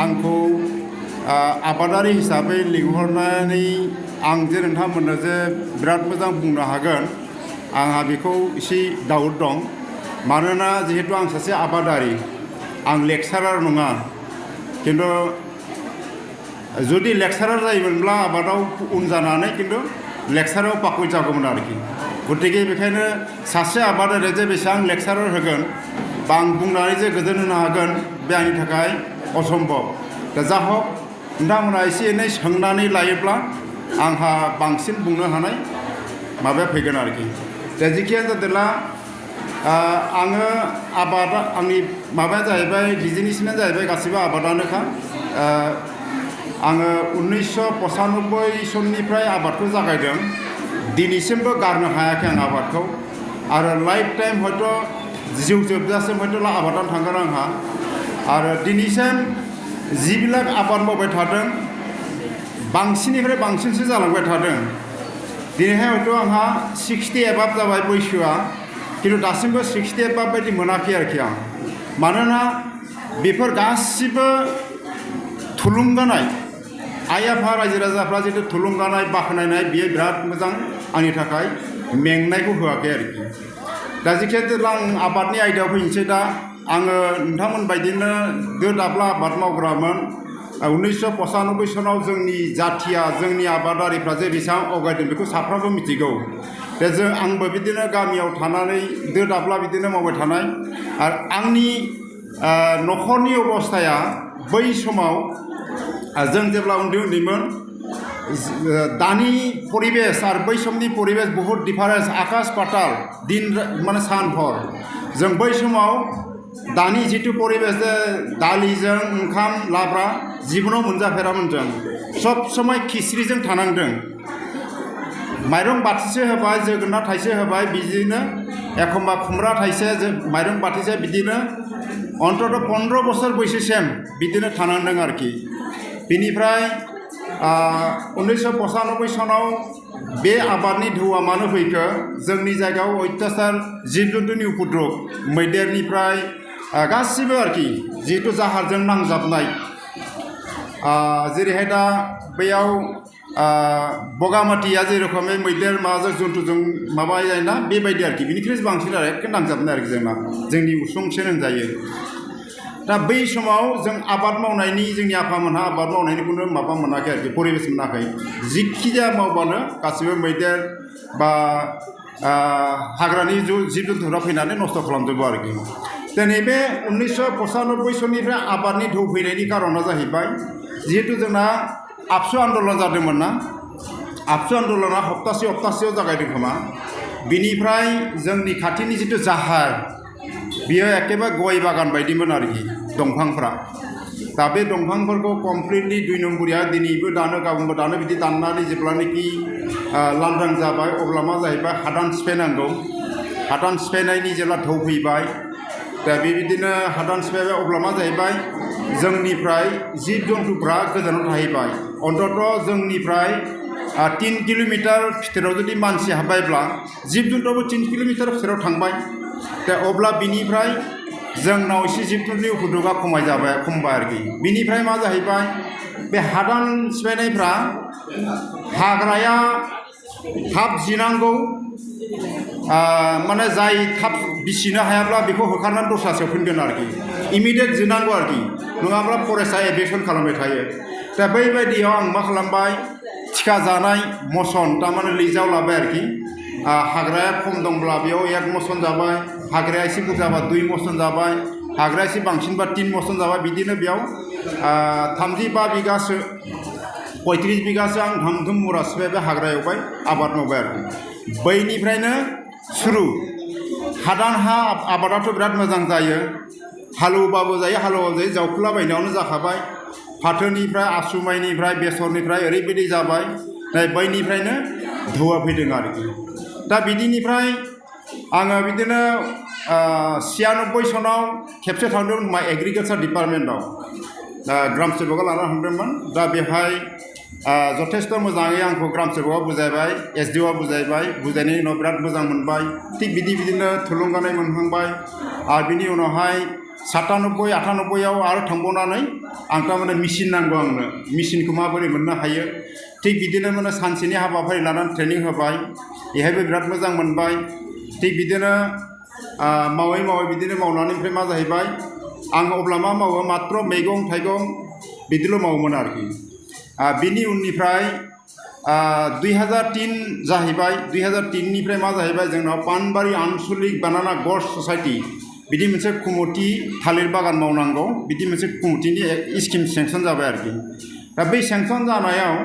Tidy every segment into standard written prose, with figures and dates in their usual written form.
आंखौ आबादारि हिसाबै लिंहरनानै आं जे नोंथांमोननो जे बिराद मोजां बुंनो हागोन आंहा बेखौ एसे डाउट दं मानोना जिहेतु आं सासे आबादारि आं लेक्सारार नङा किन्तु जुदि लेक्सारार जायोमोनब्ला आबादाव उन जानानै किन्तु लेक्साराव पाकय जागौमोन आरोखि गतिके बेखायनो सासे आबादारिया जे बेसेबां लेक्सारार होगोन बा आं बुंनानै जे गोजोन होनो हागोन बे आंनि थाखाय असम्भब दा जा हक नोंथांमोना एसे एनै सोंनानै लायोब्ला आंहा बांसिन बुंनो हानाय माबाया फैगोन आरोखि दा जिखियानो जादोंला आङो आबादा आंनि माबाया जाहैबाय बिजनेसमेन जाहैबाय गासिबो आबादानोखा आङो 1995 सननिफ्राय आबादखौ जागायदों दिनैसिमबो गारनो हायाखै आं आबादखौ आरो लाइफ टाइम हयथ' जिउ जोबजासिम हयथ' आबादानो थांगोन आंहा आरो दिनैसिम जिबिलाक आबाद मावबाय थादों बांसिननिफ्राय बांसिनसो जालांबाय थादों दिनैहाय हयथ' आंहा 60 एबाब जाबाय बैसोआ किन्तु दासिमबो 60 एबाब बायदि मोनाखै आरोखि आं मानोना बेफोर गासिबो थुलुंगानाय आइ आफा रायजो राजाफ्रा जितु थुलुंगानाय बाख्नायनाय बियो बिराद मोजां आंनि थाखाय मेंनायखौ होआखै आरोखि दा जिखिजाया आं आबादनि आयदायाव फैनोसै दा आङो नोंथांमोन बायदिनो दो दाब्ला आबाद मावग्रामोन 1995 सनाव जोंनि जाथिया जोंनि आबादारिफ्रा जे बेसेबां आवगायदों बेखौ साफ्रोमबो मिथिगौ दा आंबो बिदिनो गामियाव थानानै दो दाब्ला बिदिनो मावबाय थानाय आरो आंनि न'खरनि अबस्थाया बै समाव जों जेब्ला उन्दै उन्दैमोन दानि परिबेस आरो बै समनि परिबेस बहुत डिफारेन्स आकाश पाताल दिन माने सान हर जों बै समाव दानि जितु परिबेस दालिजों ओंखाम लाब्रा जिबनाव मोनजाफेरामोन जों सब समय खिस्रिजों थानांदों माइरं बाथिसे होबाय जोगोनार थाइसे होबाय बिदिनो एखमबा खुमब्रा थाइसे माइरं बाथिसे बिदिनो अन्तत 15 बोसोर बैसोसिम बिदिनो थानांदों आरोखि बेनिफ्राय 1995 सनाव बे आबादनि ढौआ मानो फैखो जोंनि जायगायाव अत्याचार जिब जुन्थुनि उपद्रब मैदेरनिफ्राय गासिबो आरोखि जिहेतु जाहारजों नांजाबनाय जेरैहाय दा बैयाव बगामाथिया जेरखमै मैदेर माजों जन्थुजों माबा जायोना बेबायदि आरोखि बिनिख्रुइ बांसिन आरो एखे नांजाबनाय आरोखि जोंनि उसुंसेन होनजायो दा बै समाव जों आबाद मावनायनि जोंनि आफामोनहा आबाद मावनायनि खुनु माबा मोनाखै आरोखि परिबेस मोनाखै जिखिजाया मावबानो गासिबो मैदेर बा हाग्रानि जिब जुन्थुफ्रा फैनानै नस्थ' खालामजोबो आरोखि दा नैबे 1995 सननिफ्राय आबादनि ढौ फैनायनि कारना जाहैबाय जिहेतु जोंना आबसु आन्दलन जादोंमोन ना आबसु आन्दलना हप्तासेयाव जागायदों खोमा बिनिफ्राय जोंनि खाथिनि जितु जाहार बियो एकेबारे गय बागान बायदिमोन आरोखि दंफांफ्रा दा बे दंफांफोरखौ कमप्लिटलि 2 नम्बरिया दिनैबो दानो गाबोनबो दानो बिदि दाननानै जेब्लानाखि लांदां जाबाय अब्ला मा जाहैबाय हादान सिफायनांगौ हादान सिफायनायनि जेब्ला ढौ फैबाय दा बेबायदिनो हादान सिफायबाय अब्ला मा जाहैबाय जोंनिफ्राय जिब जन्थुफ्रा गोजानाव थाहैबाय अन्तत जोंनिफ्राय 3 किल'मिटार भितराव जुदि मानसि हाबबायब्ला जिब जन्थुआबो 3 किल'मिटार भितराव थांबाय दा अब्ला बिनिफ्राय जोंनाव एसे जिब जुन्थुनि उपद्रबा खमायबाय आरोखि बिनिफ्राय मा जाहैबाय बे हादान सिफायनायफ्रा हाग्राया थाब जिनांगौ माने जाय थाब बिसिनो हायाब्ला बेखौ होखारनानै दस्रासो फैगोन आरोखि इमिडियेट जिनांगौ आरोखि नङाब्ला फरेस्टआ एभिएसन खालामबाय थायो दा बैबायदियाव आं मा खालामबाय थिखा जानाय मसन थारमाने लिजाव लाबाय आरोखि हाग्राया खम दंब्ला बेयाव 1 मसन जाबाय हाग्राया एसे बुरजाबा 2 मसन जाबाय हाग्राया एसे बांसिनबा 3 मसन जाबाय बिदिनो बेयाव 35 बिगासो 35 बिगासो आं धामधुम मुरा सिफायबाय हाग्रा एवबाय आबाद मावबाय आरोखि बैनिफ्रायनो सुरु हादान हा आबादाथ' बिराद मोजां जायो हालेवबाबो जायो हालेवाबो जायो जावखुलाबायनायावनो जाखाबाय फाथोनिफ्राय आसु माइनिफ्राय बेसरनिफ्राय ओरैबायदि जाबाय बैनिफ्रायनो धौआ फैदों आरोखि दा बिदिनिफ्राय आङो बिदिनो 96 सनाव खेबसे थांदोंमोन मा एग्रिकालचार डिपार्टमेन्टआव दा ग्राम सेबकआ लाना थांदोंमोन दा बेवहाय जथेस्थ' मोजाङै आंखौ ग्राम सेबकआ बुजायबाय एसडिअआ बुजायबाय बुजायनायनि उनाव बिराद मोजां मोनबाय थिग बिदिनो थुलुंगानाय मोनहांबाय आरो बिनि उनावहाय 97 98 आरो थांबावनानै आं थारमाने मेसिन नांगौ आंनो मेसिनखौ माबोरै मोननो हायो थिग बिदिनो माने सानसेनि हाबाफारि लानानै ट्रेनिं होबाय बेहायबो बिराद मोजां मोनबाय थिग बिदिनो मावै मावै बिदिनो मावनानै ओमफ्राय मा जाहैबाय आं अब्ला मा मावो मात्र मैगं थाइगं बिदिल' मावोमोन आरोखि बिनि उननिफ्राय 2003 जाहैबाय 2003 निफ्राय मा जाहैबाय जोंनाव पानबारि आनसलिक बानाना ग'स्ट ससाइटि बिदि मोनसे कमिटि थालिर बागान मावनांगौ बिदि मोनसे कमिटिनि स्किम सेंसन जाबाय आरोखि दा बै सेंसन जानायाव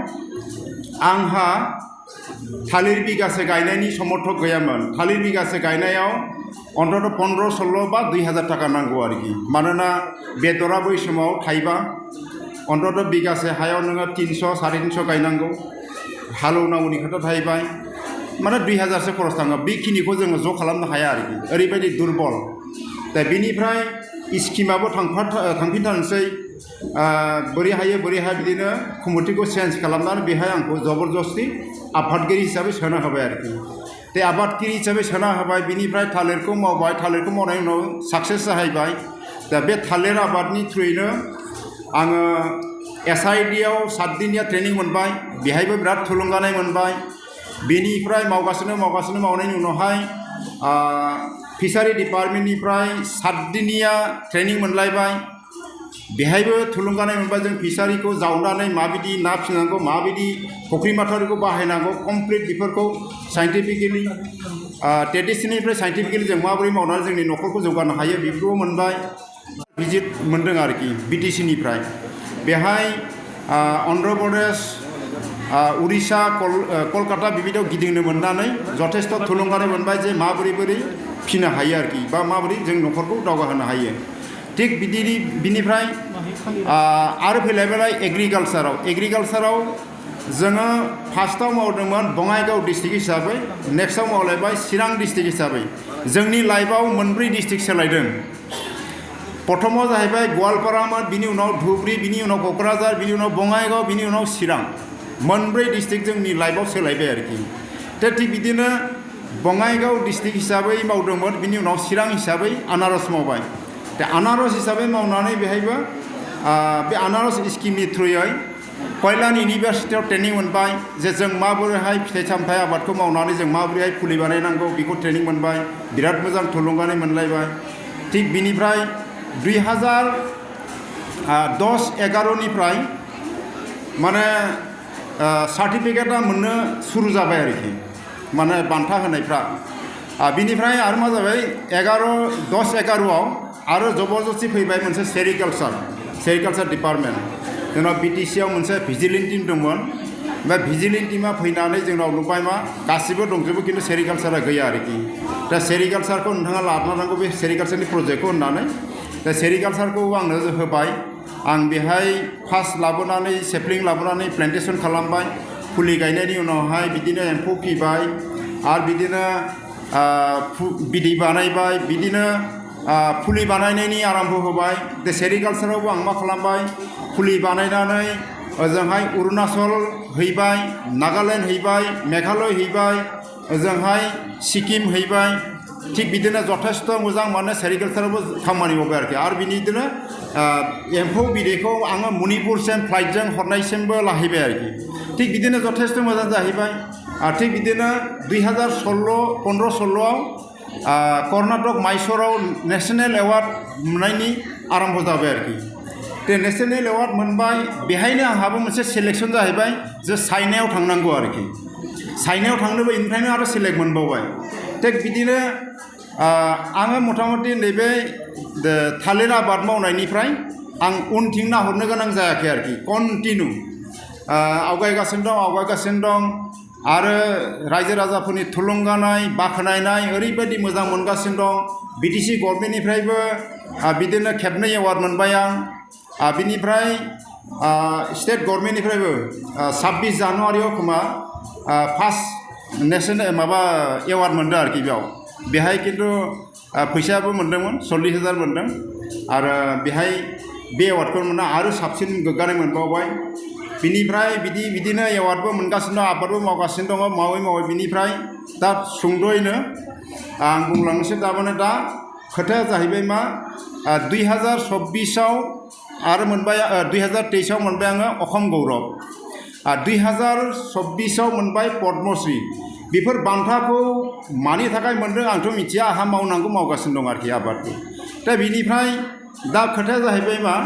आंहा थालिर बिगासे गायनायनि समर्थक गैयामोन थालिर बिगासे गायनायाव अन्तत 15-16 बा 2000 थाखा नांगौ आरोखि मानोना बेदरा बै समाव थाइबा अन्तत बिगासे हायाव नोङो 300 350 गायनांगौ हालौनांगौनि खोथा थाहैबाय माने 2000सो खरस थाङो बेखिनिखौ जोङो ज' खालामनो हाया आरोखि ओरैबायदि दुर्बल दा बिनिफ्राय स्किमाबो थांफिनथारनोसै बोरै हायो बिदिनो कमिटिखौ चेन्ज खालामनानै बेहाय आंखौ जबरदस्ति आफादगिरि हिसाबै सोना होबाय आरोखि बे आबादगिरि हिसाबै सोना होबाय बिनिफ्राय थालिरखौ मावबाय थालिरखौ मावनायनि उनाव साक्सेस जाहैबाय दा बे थालिर आबादनि थ्रुयैनो आङो SIDआव 7 दिननिया ट्रेनिं मोनबाय बेहायबो बिराद थुलुंगानाय मोनबाय बेनिफ्राय मावगासिनो मावनायनि उनावहाय फिसारि डिपार्टमेन्टनिफ्राय 7 दिननिया ट्रेनिं मोनलायबाय बेहायबो थुलुंगानाय मोनबाय जों फिसारिखौ जावनानै माबायदि ना फिसिनांगौ माबायदि फुख्रि माथावरिखौ बाहायनांगौ कमप्लिट बेफोरखौ साइन्टिफिकेलि ट्रेडिसननिफ्राय साइन्टिफिकेलि जों माबोरै मावनानै जोंनि न'खरखौ जौगानो हायो बेफोरखौ मोनबाय भिजिट मोनदों आरोखि BTCनिफ्राय बेहाय अन्ध्र प्रदेश उड़िसा कलकाता बिबायदियाव गिदिंनो मोननानै जथेस्थ थुलुंगानाय मोनबाय जे माबोरै फिनो हायो आरोखि बा माबोरै जों न'खरखौ दावगाहोनो हायो थिग बिनिफ्राय आरो फैलायबाय एग्रिकालसाराव जोङो फार्स्टआव मावदोंमोन बङाइगाव डिस्ट्रिक्ट हिसाबै नेक्स्टआव मावलायबाय चिरां डिस्ट्रिक्ट हिसाबै जोंनि लाइफआव मोनब्रै डिस्ट्रिक्ट सोलायदों प्रथमाव जाहैबाय गवालपारामोन बिनि उनाव धुबरी बिनि उनाव क'क्राझार बिनि उनाव बङाइगाव बिनि उनाव चिरां मोनब्रै डिस्ट्रिक्ट जोंनि लाइफआव सोलायबाय आरोखि दा थिग बिदिनो बङाइगाव डिस्ट्रिक्ट हिसाबै मावदोंमोन बिनि उनाव चिरां हिसाबै आनारस मावबाय दा आनारस हिसाबै मावनानै बेहायबो बे आनारस स्किमनि थ्रुयै कयलान इउनिभार्सिटियाव ट्रेनिं मोनबाय जे जों माबोरैहाय फिथाइ सामथाइ आबादखौ मावनानै जों माबोरैहाय फुलि बानायनांगौ बेखौ ट्रेनिं मोनबाय बिराद मोजां थुलुंगानाय मोनलायबाय थिग बिनिफ्राय 2010-11 निफ्राय माने सार्टिफिकेटआ मोननो सुरु जाबाय आरोखि माने बान्था होनायफ्रा बिनिफ्राय आरो मा जाबाय 10-11आव आरो जबरदस्ति फैबाय मोनसे सेरिकालसार डिपार्टमेन्ट जोंनाव BTCआव मोनसे भिजिलेन्ट टीम दंमोन ओमफ्राय भिजिलेन्ट टीमा फैनानै जोंनाव नुबाय मा गासिबो दंजोबो खिन्थु सेरिकालसारा गैया आरोखि दा सेरिकालसारखौ नोंथाङा लाबोनांगौ बे सेरिकालसारनि प्रजेक्टखौ होननानै दा सेरिकालसारखौ आंनो होबाय आं बेहाय फार्स्ट लाबोनानै सेप्लिं लाबोनानै प्लान्टेसन खालामबाय फुलि गायनायनि उनावहाय बिदिनो एम्फौ फिबाय आरो बिदिनो बिदै बानायबाय बिदिनो फुलि बानायनायनि आरम्भ होबाय दा सेरिकालसारावबो आं मा खालामबाय फुलि बानायनानै ओजोंहाय अरुणाचल हैबाय नागालेण्ड हैबाय मेघालय हैबाय ओजोंहाय सिक्किम हैबाय थिग बिदिनो जथेस्थ मोजां माने सेरिकालसारावबो खामानि मावबाय आरोखि आरो बिदिनो एम्फौ बिदैखौ आङो मणिपुरसिम फ्लाइटजों हरनायसिमबो लाहैबाय आरोखि थिग बिदिनो जथेस्थ मोजां जाहैबाय थिग बिदिनो 2015-16आव कर्नाटक माइसराव नेशनेल एवार्ड मोननायनि आरम्भ जाबाय आरोखि बे नेशनेल एवार्ड मोनबाय बेहायनो आंहाबो मोनसे सिलेक्सन जाहैबाय जे चाइनायाव थांनांगौ आरोखि चाइनायाव थांनोबो इनिफ्रायनो आरो सिलेक्ट मोनबावबाय थिग बिदिनो आङो मथा-मथि नैबे थालिर आबाद मावनायनिफ्राय आं उनथिं नाहरनो गोनां जायाखै आरोखि कन्टिनिउ आवगायगासिनो दं आरो रायजो राजाफोरनि थुलुंगानाय बाख्नायनाय ओरैबायदि मोजां मोनगासिनो दं BTC गभर्नमेन्टनिफ्रायबो बिदिनो खेबनै एवार्ड मोनबाय आं बिनिफ्राय स्टेट गभर्नमेन्टनिफ्रायबो 26 जानुवारियाव खोमा फार्स्ट नेशनेल एवार्ड मोनदों आरोखि बेहाय खिन्थु फैसायाबो मोनदोंमोन 40,000 मोनदों आरो बेहाय बे एवार्डखौ मोनना आरो साबसिन गोग्गानाय मोनबावबाय बिनिफ्राय बिदिनो एवार्डबो मोनगासिनो दं आबादबो मावगासिनो दङ मावै बिनिफ्राय दा सुंद'यैनो आं बुंलांनोसै दा खोथाया जाहैबाय मा 2024 आरो मोनबाय 2023 मोनबाय आङो अखम गौरब 2024 मोनबाय पदमश्री बेफोर बान्थाखौ मानि थाखाय मोनदों आंथ' मिथिया आहा मावनांगौ मावगासिनो दं आरोखि आबादखौ दा बिनिफ्राय दा खोथाया जाहैबाय मा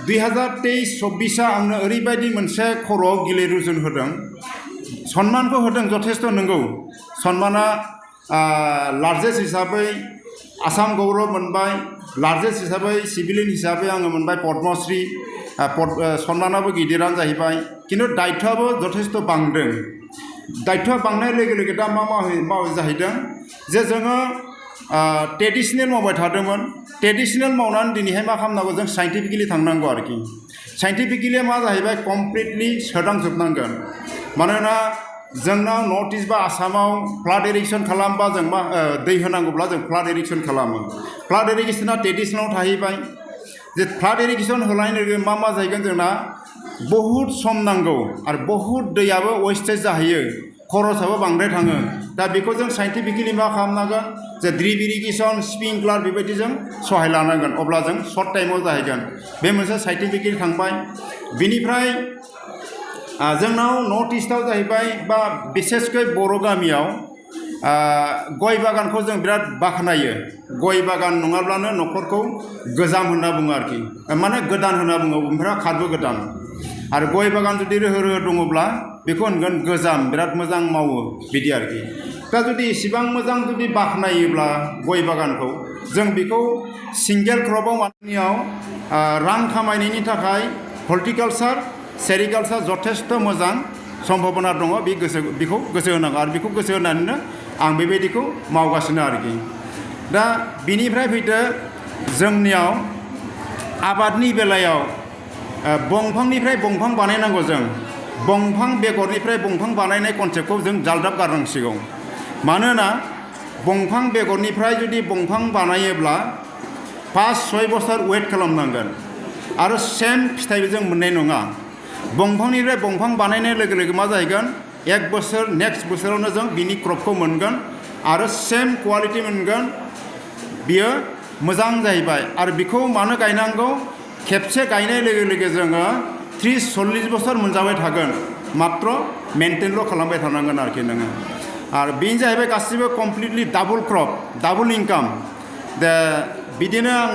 2023-24 आंनो ओरैबायदि मोनसे खर'आव गिलिर रुजुन होदों सन्मानखौ होदों जथेस्थ' नंगौ सन्माना लार्जेस्ट हिसाबै आसाम गौरब मोनबाय लार्जेस्ट हिसाबै सिभिलियन हिसाबै आङो मोनबाय पदमश्री सन्मानाबो गिदिरानो जाहैबाय किन्तु दायित्वआबो जथेस्थ' बांदों दायित्वआ बांनाय लोगो लोगो दा मा मावो जाहैदों जे जोङो ट्रेडिशनेल मावबाय थादोंमोन ट्रेडिशनेल मावनानै दिनैहाय मा खालामनांगौ जों साइन्टिफिकेलि थांनांगौ आरोखि साइन्टिफिकेलि मा जाहैबाय कमप्लिटलि सोदांजोबनांगोन मानोना जोंनाव नर्थ इस्ट बा आसामाव फ्लाड इरिगेसन खालामबा जों मा दै होनांगौब्ला जों फ्लाड इरिगेसन खालामो फ्लाड इरिगेसना ट्रेडिशनेलाव थाहैबाय जे फ्लाड इरिगेसन होनाय लोगो मा जाहैगोन जोंना बहुद सम नांगौ आरो बहुद दैयाबो वेस्टेज जाहैयो खरसाबो बांद्राय थाङो दा बेखौ जों साइन्टिफिकेलि मा खालामनांगोन जे ड्रिप इरिगेसन स्प्रिंक्लार बेबायदि जों सहाय लानांगोन अब्ला जों सर्ट टाइमाव जाहैगोन बे मोनसे साइन्टिफिकेलि थांबाय बिनिफ्राय जोंनाव नर्थ इस्टआव जाहैबाय बा बिसेसकै बर' गामियाव गय बागानखौ जों बिराद बाख्नायो गय बागान नङाब्लानो न'खरखौ गोजाम होनना बुङो आरोखि माने गोदान होनना बुङो ओमफ्राय खारबो गोदान आरो गय बागान जुदि रोहो रोहो दङब्ला बेखौ होनगोन गोजाम बिराद मोजां मावो बिदि आरोखि दा जुदि इसिबां मोजां जुदि बाख्नायोब्ला गय बागानखौ जों बेखौ सिंगेल क्रपआव मानियाव रां खामायनायनि थाखाय हर्टिकालचार सेरिकालचार जथेस्थ' मोजां सम्भाबना दङ बेखौ गोसो होनांगौ आरो बेखौ गोसो होनानैनो आं बेबायदिखौ मावगासिनो आरोखि दा बिनिफ्राय फैदो जोंनियाव आबादनि बेलायाव बंफांनिफ्राय बंफां बानायनांगौ जों बंफां बेगरनिफ्राय बंफां बानायनाय कनसेप्टखौ जों जालदाब गारनांसिगौ मानोना बंफां बेगरनिफ्राय जुदि बंफां बानायोब्ला 5-6 बोसोर वेट खालामनांगोन आरो सेम फिथाइबो जों मोननाय नङा बंफांनिफ्राय बंफां बानायनाय लोगो लोगो मा जाहैगोन 1 बोसोर नेक्स्ट बोसोरावनो जों बिनि क्रपखौ मोनगोन आरो सेम क्वालिटि मोनगोन बियो मोजां जाहैबाय आरो बेखौ मानो गायनांगौ खेबसे गायनाय लोगो लोगो जोङो 30-40 बोसोर मोनजाबाय थागोन मात्र मेनटेनल' खालामबाय थानांगोन आरोखि नोङो आरो बेनो जाहैबाय गासिबो completely double crop double income दा बिदिनो आं